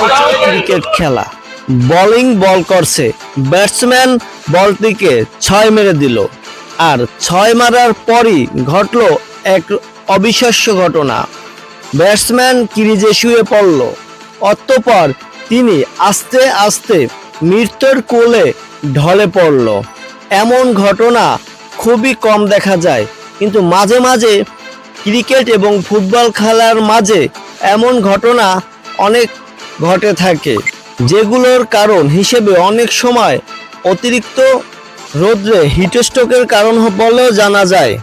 হচ্ছে ক্রিকেট খেলা। বল করছে, ব্যাটসম্যান বলটিকে 6 মেরে দিল, আর 6 মারার পরই ঘটলো এক অবিশ্বাস্য ঘটনা। ব্যাটসম্যান ক্রিজে শুয়ে পড়ল। অতঃপর তিনি আস্তে আস্তে মৃত্যুর কোলে ঢলে পড়ল। এমন ঘটনা খুবই কম দেখা যায়, কিন্তু মাঝে মাঝে ক্রিকেট এবং ফুটবল খেলার মাঝে এমন ঘটনা অনেক ঘটে থাকে, যেগুলোর কারণ হিসেবে অনেক সময় অতিরিক্ত রোদ্রে হিটস্ট্রোকের কারণ বলেও জানা যায়।